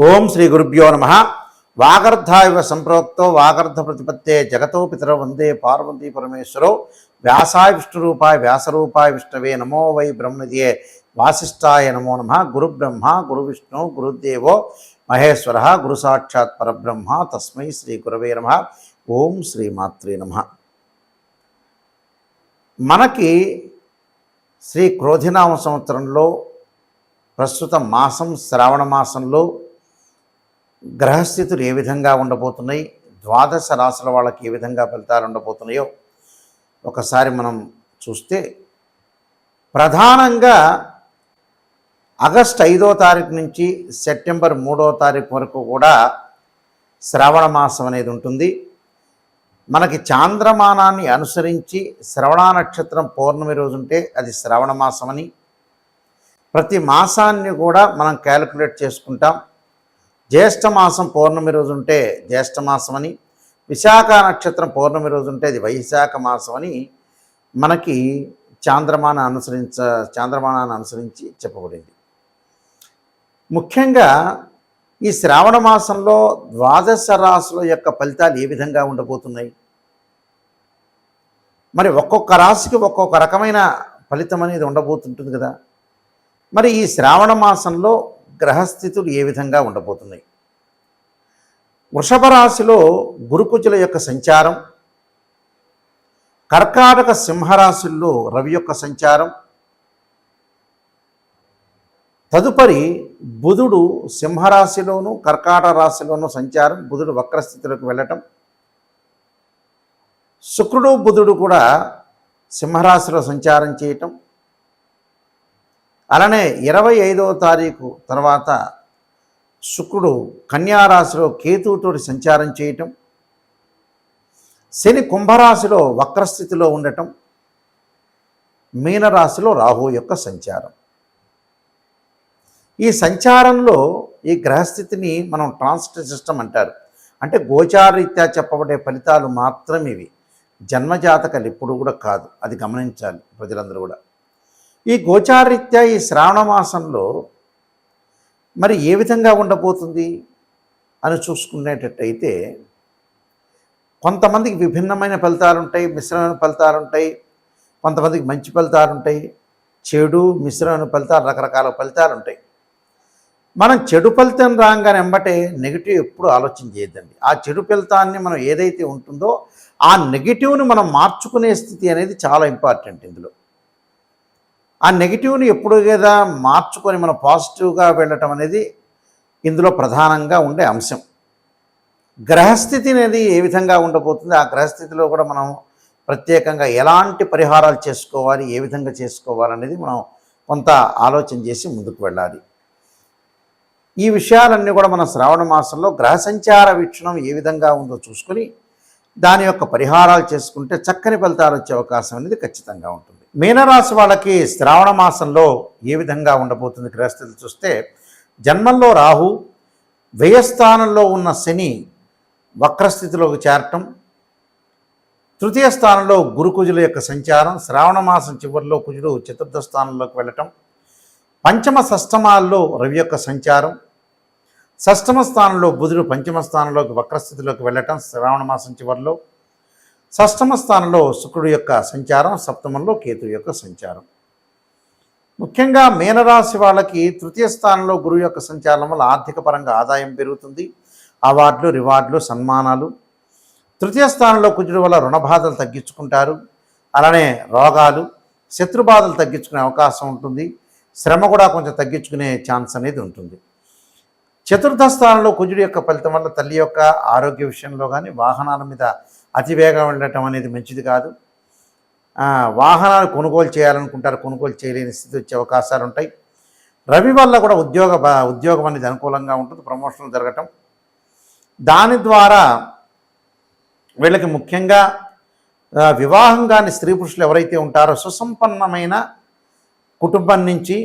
ఓం శ్రీ గురుభ్యో నమ. వాగర్ధావివ సంప్రోక్తో వాగర్ధ ప్రతిపత్తే జగతో పితరో వందే పార్వతీ పరమేశ్వరో. వ్యాసాయ విష్ణురూపాయ వ్యాసరూపాయ విష్ణవే నమో వై బ్రహ్మనిధియే వాసిష్ఠాయ నమో నమ. గురు బ్రహ్మ గురు విష్ణు గురుదేవో మహేశ్వర గురు సాక్షాత్ పరబ్రహ్మ తస్మై శ్రీ గురవే నమ. ఓం శ్రీ మాత్రే నమ. మనకి శ్రీ క్రోధినామ సంవత్సరంలో ప్రస్తుత మాసం శ్రావణ మాసంలో గ్రహస్థితులు ఏ విధంగా ఉండబోతున్నాయి, ద్వాదశ రాశుల వాళ్ళకి ఏ విధంగా ఫలితాలు ఉండబోతున్నాయో ఒకసారి మనం చూస్తే, ప్రధానంగా ఆగస్టు 5వ తారీఖు నుంచి సెప్టెంబర్ 3వ తారీఖు వరకు కూడా శ్రావణ మాసం అనేది ఉంటుంది. మనకి చాంద్రమానాన్ని అనుసరించి శ్రవణ నక్షత్రం పౌర్ణమి రోజు ఉంటే అది శ్రావణ మాసం అని, ప్రతి మాసాన్ని కూడా మనం క్యాలిక్యులేట్ చేసుకుంటాం. జ్యేష్ఠ మాసం పౌర్ణమి రోజు ఉంటే జ్యేష్ఠ మాసం అని, విశాఖ నక్షత్రం పౌర్ణమి రోజు ఉంటే అది వైశాఖ మాసం అని మనకి చాంద్రమానాన్ని అనుసరించి చెప్పబడింది. ముఖ్యంగా ఈ శ్రావణ మాసంలో ద్వాదశ రాశుల యొక్క ఫలితాలు ఏ విధంగా ఉండబోతున్నాయి, మరి ఒక్కొక్క రాశికి ఒక్కొక్క రకమైన ఫలితం అనేది ఉండబోతుంటుంది కదా. మరి ఈ శ్రావణ మాసంలో గ్రహస్థితులు ఏ విధంగా ఉండబోతున్నాయి? వృషభ రాశిలో గురుకుజుల యొక్క సంచారం, కర్కాటక సింహరాశుల్లో రవి యొక్క సంచారం, తదుపరి బుధుడు సింహరాశిలోను కర్కాటక రాశిలోను సంచారం, బుధుడు వక్రస్థితిలోకి వెళ్ళటం, శుక్రుడు బుధుడు కూడా సింహరాశిలో సంచారం చేయటం, అలానే 25వ తారీఖు తర్వాత శుక్రుడు కన్యారాశిలో కేతువుతోటి సంచారం చేయటం, శని కుంభరాశిలో వక్రస్థితిలో ఉండటం, మీనరాశిలో రాహు యొక్క సంచారం. ఈ సంచారంలో ఈ గ్రహస్థితిని మనం ట్రాన్సిట్ సిస్టమ్ అంటారు. అంటే గోచారరీత్యా చెప్పబడే ఫలితాలు మాత్రం ఇవి, జన్మజాతకాలు ఎప్పుడు కూడా కాదు. అది గమనించాలి ప్రజలందరూ కూడా. ఈ గోచారరీత్యా ఈ శ్రావణ మాసంలో మరి ఏ విధంగా ఉండబోతుంది అని చూసుకునేటట్టయితే, కొంతమందికి విభిన్నమైన ఫలితాలు ఉంటాయి, మిశ్రమైన ఫలితాలు ఉంటాయి. కొంతమందికి మంచి ఫలితాలు ఉంటాయి, చెడు మిశ్రమైన ఫలితాలు, రకరకాల ఫలితాలు ఉంటాయి. మనం చెడు ఫలితం రాగానే వెంబటే నెగిటివ్ ఎప్పుడు ఆలోచన చేయొద్దండి. ఆ చెడు ఫలితాన్ని మనం ఏదైతే ఉంటుందో ఆ నెగిటివ్ని మనం మార్చుకునే స్థితి అనేది చాలా ఇంపార్టెంట్. ఇందులో ఆ నెగిటివ్ని ఎప్పుడు కదా మార్చుకొని మనం పాజిటివ్గా వెళ్ళటం అనేది ఇందులో ప్రధానంగా ఉండే అంశం. గ్రహస్థితి అనేది ఏ విధంగా ఉండబోతుంది, ఆ గ్రహస్థితిలో కూడా మనం ప్రత్యేకంగా ఎలాంటి పరిహారాలు చేసుకోవాలి, ఏ విధంగా చేసుకోవాలనేది మనం కొంత ఆలోచన చేసి ముందుకు వెళ్ళాలి. ఈ విషయాలన్నీ కూడా మన శ్రావణ మాసంలో గ్రహ సంచార వీక్షణం ఏ విధంగా ఉందో చూసుకొని దాని యొక్క పరిహారాలు చేసుకుంటే చక్కని ఫలితాలు వచ్చే అవకాశం అనేది ఖచ్చితంగా ఉంటుంది. మీనరాశి వాళ్ళకి శ్రావణ మాసంలో ఏ విధంగా ఉండబోతుంది గ్రహస్థితి చూస్తే, జన్మంలో రాహు, వ్యయస్థానంలో ఉన్న శని వక్రస్థితిలోకి చేరటం, తృతీయ స్థానంలో గురుకుజుల యొక్క సంచారం, శ్రావణ మాసం చివరిలో కుజుడు చతుర్థ స్థానంలోకి వెళ్ళటం, పంచమ షష్టమాల్లో రవి యొక్క సంచారం, షష్టమ స్థానంలో బుధుడు పంచమ స్థానంలోకి వక్రస్థితిలోకి వెళ్ళటం శ్రావణ మాసం చివరిలో, షష్టమ స్థానంలో శుక్రుడు యొక్క సంచారం, సప్తమంలో కేతు యొక్క సంచారం. ముఖ్యంగా మీనరాశి వాళ్ళకి తృతీయ స్థానంలో గురువు యొక్క సంచారం వల్ల ఆర్థిక పరంగా ఆదాయం పెరుగుతుంది, అవార్డులు రివార్డులు సన్మానాలు. తృతీయ స్థానంలో కుజుడు వల్ల రుణ బాధలు తగ్గించుకుంటారు, అలానే రోగాలు శత్రుబాధలు తగ్గించుకునే అవకాశం ఉంటుంది, శ్రమ కూడా కొంచెం తగ్గించుకునే ఛాన్స్ అనేది ఉంటుంది. చతుర్థ స్థానంలో కుజుడు యొక్క ఫలితం వల్ల తల్లి యొక్క ఆరోగ్య విషయంలో కానీ, వాహనాల మీద అతివేగం వెళ్ళటం అనేది మంచిది కాదు. వాహనాలు కొనుగోలు చేయాలనుకుంటారు, కొనుగోలు చేయలేని స్థితి వచ్చే అవకాశాలు ఉంటాయి. రవి వల్ల కూడా ఉద్యోగం అనేది అనుకూలంగా ఉంటుంది, ప్రమోషన్లు జరగటం. దాని ద్వారా వీళ్ళకి ముఖ్యంగా వివాహం కాని స్త్రీ పురుషులు ఎవరైతే ఉంటారో సుసంపన్నమైన కుటుంబం నుంచి,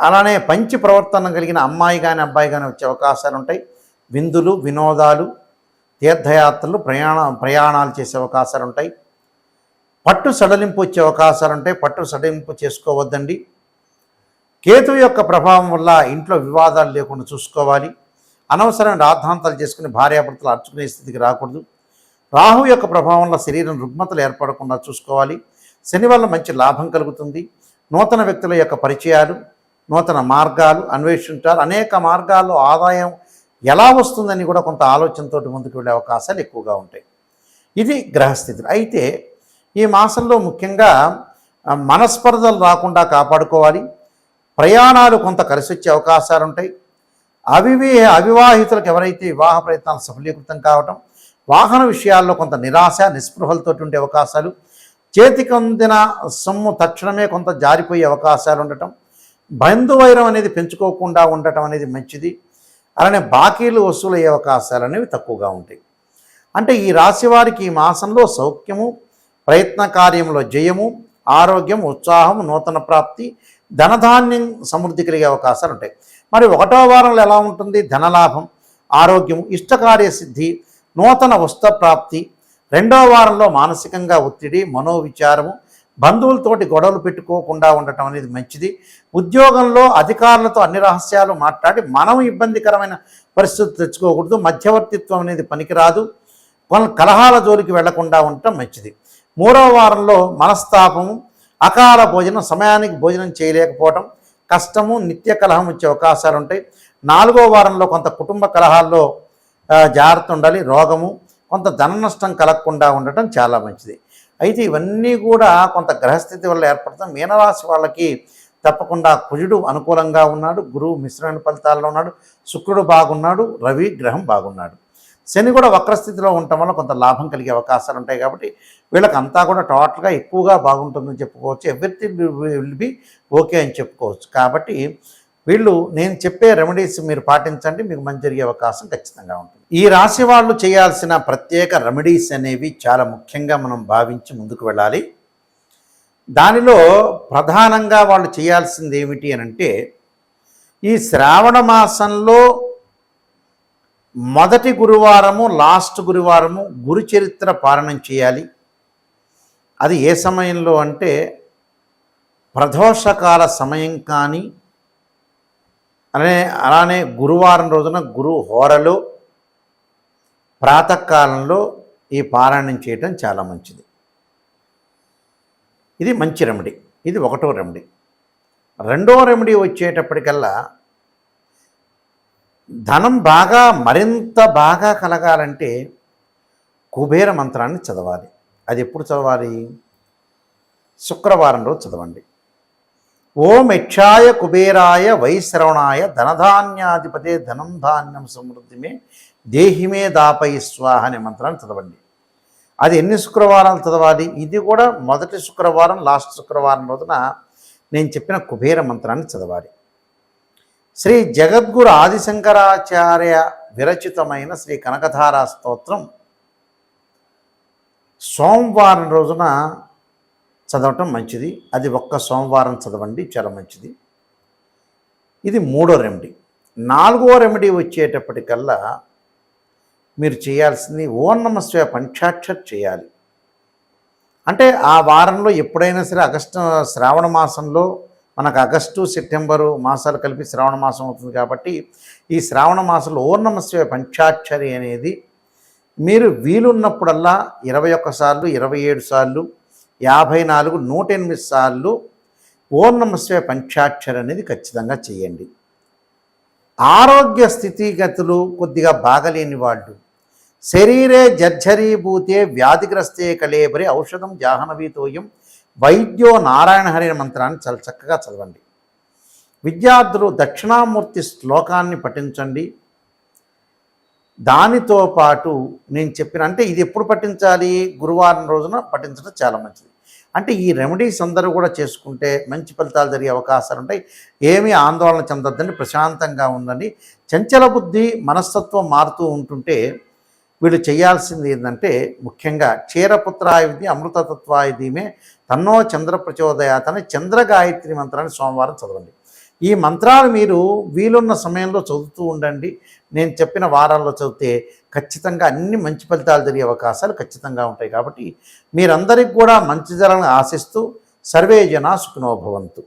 అలానే పంచి ప్రవర్తన కలిగిన అమ్మాయి కానీ అబ్బాయి కానీ వచ్చే అవకాశాలు ఉంటాయి. విందులు వినోదాలు తీర్థయాత్రలు ప్రయాణాలు చేసే అవకాశాలు ఉంటాయి. పట్టు సడలింపు వచ్చే అవకాశాలు ఉంటాయి, పట్టు సడలింపు చేసుకోవద్దండి. కేతువు యొక్క ప్రభావం వల్ల ఇంట్లో వివాదాలు లేకుండా చూసుకోవాలి. అనవసరమైన రాద్ధాంతాలు చేసుకుని భార్యాభర్తలు అర్చుకునే స్థితికి రాకూడదు. రాహు యొక్క ప్రభావం వల్ల శరీరం రుగ్మతలు ఏర్పడకుండా చూసుకోవాలి. శని వల్ల మంచి లాభం కలుగుతుంది. నూతన వ్యక్తుల యొక్క పరిచయాలు, నూతన మార్గాలు అన్వేషించారు. అనేక మార్గాల్లో ఆదాయం ఎలా వస్తుందని కూడా కొంత ఆలోచనతో ముందుకు వెళ్ళే అవకాశాలు ఎక్కువగా ఉంటాయి. ఇది గ్రహస్థితులు. అయితే ఈ మాసంలో ముఖ్యంగా మనస్పర్ధలు రాకుండా కాపాడుకోవాలి. ప్రయాణాలు కొంత కలిసి వచ్చే అవకాశాలు ఉంటాయి. అవివాహితులకు ఎవరైతే వివాహ ప్రయత్నాలు సఫలీకృతం కావటం, వాహన విషయాల్లో కొంత నిరాశ నిస్పృహలతో ఉండే అవకాశాలు, చేతికి అందిన సొమ్ము తక్షణమే కొంత జారిపోయే అవకాశాలు ఉండటం, బంధువైరం అనేది పెంచుకోకుండా ఉండటం అనేది మంచిది. అలానే బాకీలు వసూలు అయ్యే అవకాశాలు అనేవి తక్కువగా ఉంటాయి. అంటే ఈ రాశి వారికి ఈ మాసంలో సౌఖ్యము, ప్రయత్న కార్యంలో జయము, ఆరోగ్యం, ఉత్సాహం, నూతన ప్రాప్తి, ధనధాన్యం సమృద్ధి కలిగే అవకాశాలు ఉంటాయి. మరి 1వ వారంలో ఎలా ఉంటుంది? ధనలాభం, ఆరోగ్యం, ఇష్టకార్య సిద్ధి, నూతన వస్త్ర ప్రాప్తి. 2వ వారంలో మానసికంగా ఒత్తిడి, మనోవిచారము, బంధువులతోటి గొడవలు పెట్టుకోకుండా ఉండటం అనేది మంచిది. ఉద్యోగంలో అధికారులతో అన్ని రహస్యాలు మాట్లాడి మనం ఇబ్బందికరమైన పరిస్థితి తెచ్చుకోకూడదు. మధ్యవర్తిత్వం అనేది పనికిరాదు. కలహాల జోలికి వెళ్లకుండా ఉండటం మంచిది. 3వ వారంలో మనస్తాపము, అకాల భోజనం, సమయానికి భోజనం చేయలేకపోవటం, కష్టము, నిత్య కలహం వచ్చే అవకాశాలు ఉంటాయి. 4వ వారంలో కొంత కుటుంబ కలహాల్లో జాగ్రత్త ఉండాలి. రోగము, కొంత ధన నష్టం కలగకుండా ఉండటం చాలా మంచిది. అయితే ఇవన్నీ కూడా కొంత గ్రహస్థితి వల్ల ఏర్పడతాం. మీనరాశి వాళ్ళకి తప్పకుండా కుజుడు అనుకూలంగా ఉన్నాడు, గురువు మిశ్రమైన ఫలితాల్లో ఉన్నాడు, శుక్రుడు బాగున్నాడు, రవి గ్రహం బాగున్నాడు. శని కూడా వక్రస్థితిలో ఉండటం వల్ల కొంత లాభం కలిగే అవకాశాలు ఉంటాయి. కాబట్టి వీళ్ళకి అంతా కూడా టోటల్గా ఎక్కువగా బాగుంటుందని చెప్పుకోవచ్చు. ఎవ్రీథింగ్ విల్ బి ఓకే అని చెప్పుకోవచ్చు. కాబట్టి వీళ్ళు నేను చెప్పే రెమెడీస్ మీరు పాటించండి, మీకు మంచి జరిగే అవకాశం ఖచ్చితంగా ఉంటుంది. ఈ రాశి వాళ్ళు చేయాల్సిన ప్రత్యేక రెమెడీస్ అనేవి చాలా ముఖ్యంగా మనం భావించి ముందుకు వెళ్ళాలి. దానిలో ప్రధానంగా వాళ్ళు చేయాల్సింది ఏమిటి అని అంటే, ఈ శ్రావణ మాసంలో మొదటి గురువారము, లాస్ట్ గురువారము గురు చరిత్ర పారాయణం చేయాలి. అది ఏ సమయంలో అంటే ప్రదోషకాల సమయం కానీ, అలానే గురువారం రోజున గురు హోరలో ప్రాతకాలంలో ఈ పారాయణం చేయటం చాలా మంచిది. ఇది మంచి రెమెడీ. ఇది 1వ రెమెడీ. 2వ రెమెడీ వచ్చేటప్పటికల్లా ధనం మరింత బాగా కలగాలంటే కుబేర మంత్రాన్ని చదవాలి. అది ఎప్పుడు చదవాలి? శుక్రవారం రోజు చదవండి. ఓం యక్షాయ కుబేరాయ వైశ్రవణాయ ధనధాన్యాధిపతే ధనం ధాన్యం సమృద్ధిమే దేహిమే దాపై స్వాహ అనే మంత్రాన్ని చదవండి. అది ఎన్ని శుక్రవారాలు చదవాలి? ఇది కూడా మొదటి శుక్రవారం, లాస్ట్ శుక్రవారం రోజున నేను చెప్పిన కుబేర మంత్రాన్ని చదవాలి. శ్రీ జగద్గురు ఆదిశంకరాచార్య విరచితమైన శ్రీ కనకధారా స్తోత్రం సోమవారం రోజున చదవటం మంచిది. అది ఒక్క సోమవారం చదవండి, చాలా మంచిది. ఇది 3వ రెమెడీ. 4వ రెమెడీ వచ్చేటప్పటికల్లా మీరు చేయాల్సింది ఓం నమః శివాయ పంచాక్షర్ చేయాలి. అంటే ఆ వారంలో ఎప్పుడైనా సరే శ్రావణ మాసంలో మనకు ఆగస్టు, సెప్టెంబరు మాసాలు కలిపి శ్రావణ మాసం అవుతుంది. కాబట్టి ఈ శ్రావణ మాసంలో ఓం నమః శివాయ పంచాక్షరి అనేది మీరు వీలున్నప్పుడల్లా 21 సార్లు, 27 సార్లు, 54, 108 సార్లు ఓం నమః శివాయ పంచాక్షరి అనేది ఖచ్చితంగా చేయండి. ఆరోగ్య స్థితిగతులు కొద్దిగా బాగలేని వాళ్ళు, శరీరే జర్జరీభూతే వ్యాధిగ్రస్తే కళేబరి ఔషధం జాహ్నవీతోయం వైద్యో నారాయణ హరి మంత్రాన్ని చాలా చక్కగా చదవండి. విద్యార్థులు దక్షిణామూర్తి శ్లోకాన్ని పఠించండి. దానితో పాటు నేను చెప్పిన, అంటే ఇది ఎప్పుడు పఠించాలి? గురువారం రోజున పఠించడం చాలా మంచిది. అంటే ఈ రెమెడీస్ అందరూ కూడా చేసుకుంటే మంచి ఫలితాలు జరిగే అవకాశాలు ఉంటాయి. ఏమీ ఆందోళన చెందొద్దండి, ప్రశాంతంగా ఉండండి. చంచల బుద్ధి, మనస్తత్వం మారుతూ ఉంటుంటే వీళ్ళు చేయాల్సింది ఏంటంటే ముఖ్యంగా క్షీరపుత్రాయ విద్య అమృతతత్వాయ ధీమే తన్నో చంద్ర ప్రచోదయాత్ అని చంద్రగాయత్రి మంత్రాన్ని సోమవారం చదవండి. ఈ మంత్రాలు మీరు వీలున్న సమయంలో చదువుతూ ఉండండి. నేను చెప్పిన వారాల్లో చదివితే ఖచ్చితంగా అన్ని మంచి ఫలితాలు జరిగే అవకాశాలు ఖచ్చితంగా ఉంటాయి. కాబట్టి మీరందరికీ కూడా మంచి జరగాలని ఆశిస్తూ సర్వే జనా సుఖినో భవంతు.